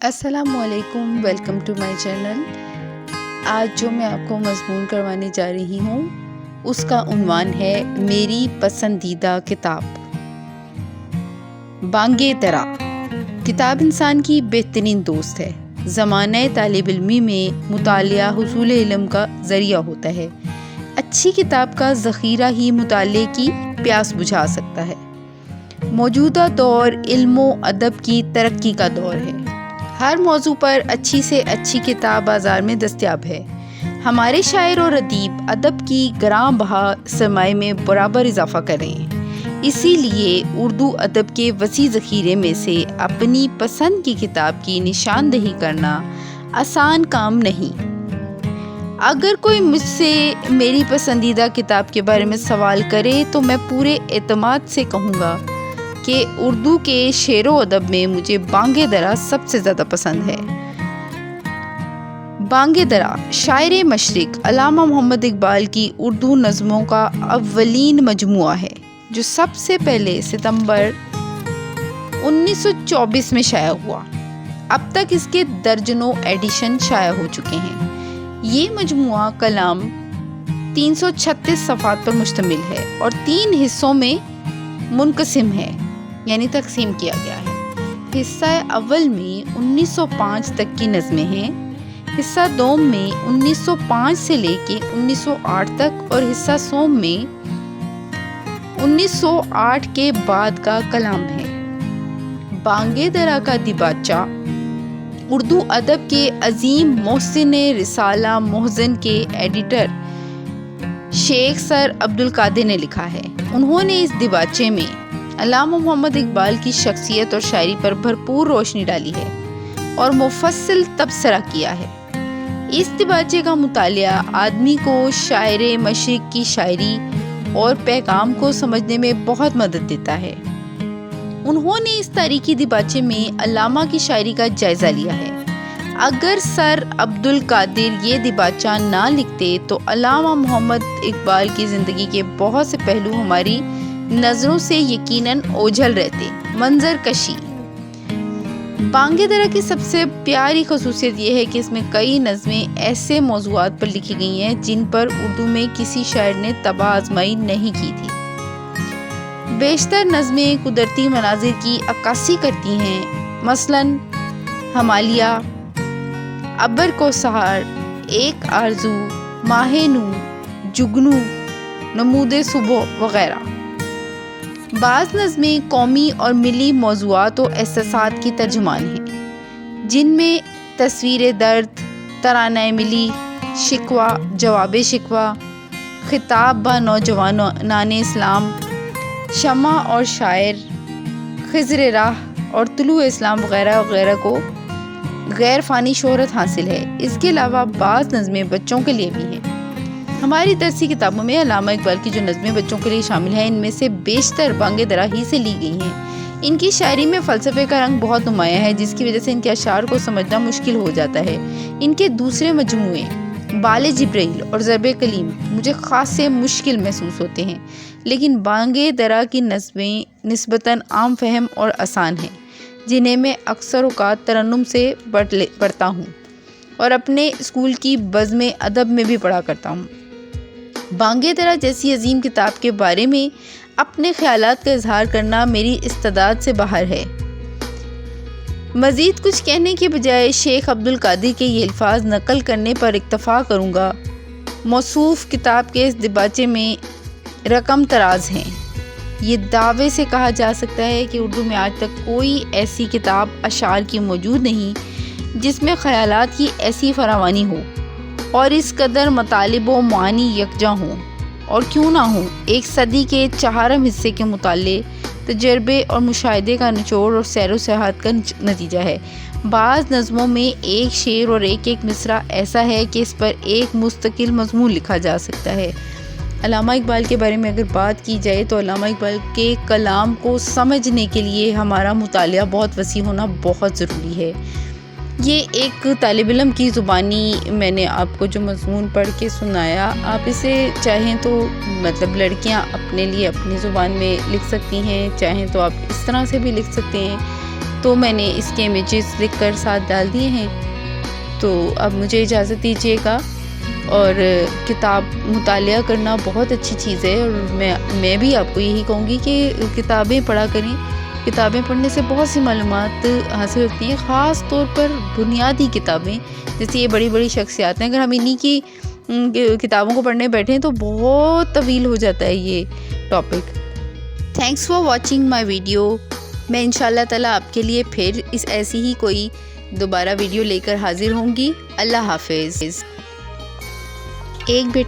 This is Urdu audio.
السلام علیکم، ویلکم ٹو مائی چینل۔ آج جو میں آپ کو مضمون کروانے جا رہی ہوں اس کا عنوان ہے میری پسندیدہ کتاب۔ بانگ درا کتاب انسان کی بہترین دوست ہے۔ زمانہ طالب علمی میں مطالعہ حصول علم کا ذریعہ ہوتا ہے۔ اچھی کتاب کا ذخیرہ ہی مطالعے کی پیاس بجھا سکتا ہے۔ موجودہ دور علم و ادب کی ترقی کا دور ہے۔ ہر موضوع پر اچھی سے اچھی کتاب بازار میں دستیاب ہے۔ ہمارے شاعر اور ادیب ادب کی گراں بہا سرمائے میں برابر اضافہ کر رہے ہیں۔ اسی لیے اردو ادب کے وسیع ذخیرے میں سے اپنی پسند کی کتاب کی نشاندہی کرنا آسان کام نہیں۔ اگر کوئی مجھ سے میری پسندیدہ کتاب کے بارے میں سوال کرے تو میں پورے اعتماد سے کہوں گا کہ اردو کے شعر و ادب میں مجھے بانگ درا سب سے زیادہ پسند ہے۔ بانگ درا شاعر مشرق علامہ محمد اقبال کی اردو نظموں کا اولین مجموعہ ہے جو سب سے پہلے ستمبر 1924 میں شائع ہوا۔ اب تک اس کے درجنوں ایڈیشن شائع ہو چکے ہیں۔ یہ مجموعہ کلام 336 صفحات پر مشتمل ہے اور 3 حصوں میں منقسم ہے، یعنی تقسیم کیا گیا ہے۔ حصہ اول میں 1905 تک کی نظمیں ہیں، حصہ دوم میں 1905 سے لے کے 1908 تک اور حصہ سوم میں 1908 کے بعد کا کلام ہے۔ بانگ درا کا دیباچہ اردو ادب کے عظیم محسن رسالہ محزن کے ایڈیٹر شیخ سر عبدالقادر نے لکھا ہے۔ انہوں نے اس دیباچے میں علامہ محمد اقبال کی شخصیت اور شاعری پر بھرپور روشنی ڈالی ہے اور مفصل تبصرہ کیا ہے۔ اس دیباچے کا مطالعہ آدمی کو شاعر مشرق کی شاعری اور پیغام کو سمجھنے میں بہت مدد دیتا ہے۔ انہوں نے اس تاریخی دیباچے میں علامہ کی شاعری کا جائزہ لیا ہے۔ اگر سر عبدالقادر یہ دیباچہ نہ لکھتے تو علامہ محمد اقبال کی زندگی کے بہت سے پہلو ہماری نظروں سے یقیناً اوجھل رہتے۔ منظر کشی بانگ درا کی سب سے پیاری خصوصیت یہ ہے کہ اس میں کئی نظمیں ایسے موضوعات پر لکھی گئی ہیں جن پر اردو میں کسی شاعر نے طبع آزمائی نہیں کی تھی۔ بیشتر نظمیں قدرتی مناظر کی عکاسی کرتی ہیں، مثلاً ہمالیہ، ابر کو سہار، ایک آرزو، ماہ نو، جگنو، نمود صبح وغیرہ۔ بعض نظمیں قومی اور ملی موضوعات و احساسات کی ترجمان ہیں، جن میں تصویر درد، ترانہ ملی، شکوہ جواب شکوہ، خطاب با نوجوانان اسلام، شمع اور شاعر، خضر راہ اور طلوع اسلام وغیرہ وغیرہ کو غیر فانی شہرت حاصل ہے۔ اس کے علاوہ بعض نظمیں بچوں کے لیے بھی ہیں۔ ہماری درسی کتابوں میں علامہ اقبال کی جو نظمیں بچوں کے لیے شامل ہیں ان میں سے بیشتر بانگ درا ہی سے لی گئی ہیں۔ ان کی شاعری میں فلسفے کا رنگ بہت نمایاں ہے، جس کی وجہ سے ان کے اشعار کو سمجھنا مشکل ہو جاتا ہے۔ ان کے دوسرے مجموعے بال جبرائیل اور ضرب کلیم مجھے خاصے مشکل محسوس ہوتے ہیں، لیکن بانگ درا کی نظمیں نسبتاً عام فہم اور آسان ہیں، جنہیں میں اکثر اوقات ترنم سے پڑھتا ہوں اور اپنے اسکول کی بزم ادب میں بھی پڑھا کرتا ہوں۔ بانگ درا جیسی عظیم کتاب کے بارے میں اپنے خیالات کا اظہار کرنا میری استعداد سے باہر ہے۔ مزید کچھ کہنے کے بجائے شیخ عبدالقادر کے یہ الفاظ نقل کرنے پر اکتفا کروں گا۔ موصوف کتاب کے اس دیباچے میں رقم طراز ہیں۔ یہ دعوے سے کہا جا سکتا ہے کہ اردو میں آج تک کوئی ایسی کتاب اشعار کی موجود نہیں جس میں خیالات کی ایسی فراوانی ہو اور اس قدر مطالب و معانی یکجا ہوں، اور کیوں نہ ہوں۔ ایک صدی کے چہارم حصے کے مطالعے، تجربے اور مشاہدے کا نچوڑ اور سیر و سیاحت کا نتیجہ ہے۔ بعض نظموں میں ایک شعر اور ایک مصرع ایسا ہے کہ اس پر ایک مستقل مضمون لکھا جا سکتا ہے۔ علامہ اقبال کے بارے میں اگر بات کی جائے تو علامہ اقبال کے کلام کو سمجھنے کے لیے ہمارا مطالعہ بہت وسیع ہونا بہت ضروری ہے۔ یہ ایک طالب علم کی زبانی میں نے آپ کو جو مضمون پڑھ کے سنایا، آپ اسے چاہیں تو لڑکیاں اپنے لیے اپنی زبان میں لکھ سکتی ہیں، چاہیں تو آپ اس طرح سے بھی لکھ سکتے ہیں تو میں نے اس کے امیجز لکھ کر ساتھ ڈال دیے ہیں. تو اب مجھے اجازت دیجیے گا. اور کتاب مطالعہ کرنا بہت اچھی چیز ہے، اور میں بھی آپ کو یہی کہوں گی کہ کتابیں پڑھا کریں. کتابیں پڑھنے سے بہت سی معلومات حاصل ہوتی ہیں، خاص طور پر بنیادی کتابیں. جیسے یہ بڑی بڑی شخصیات ہیں، اگر ہم انہی کی کتابوں کو پڑھنے بیٹھیں تو بہت طویل ہو جاتا ہے یہ topic. Thanks for watching my video. میں انشاءاللہ تعالیٰ آپ کے لیے پھر ایسی ہی کوئی دوبارہ ویڈیو لے کر حاضر ہوں گی. اللہ حافظ. ایک